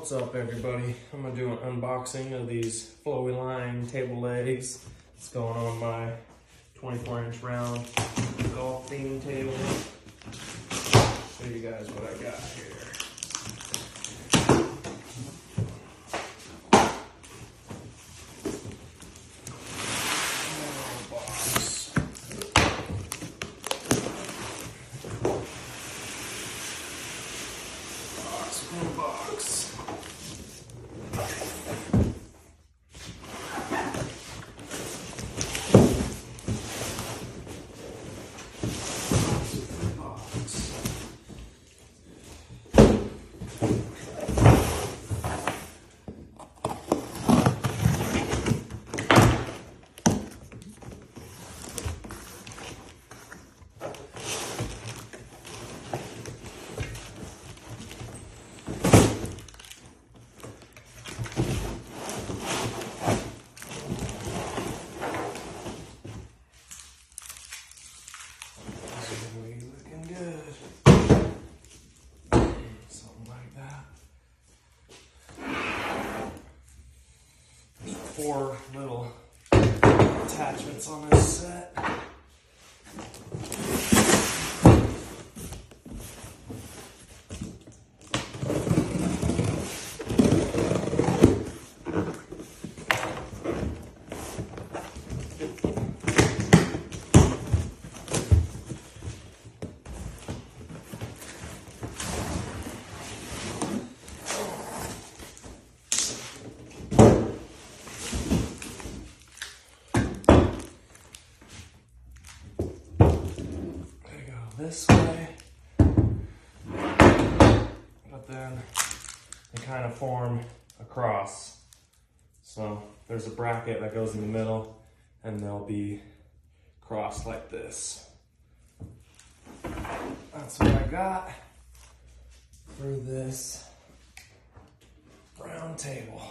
What's up, everybody? I'm gonna do an unboxing of these Flowyline table legs. It's going on my 24-inch round golf theme table. Show you guys what I got here. Box. Looking good. Something like that. 4 little attachments on this set. This way, but then they kind of form across. So there's a bracket that goes in the middle and they'll be crossed like this. That's what I got for this round table.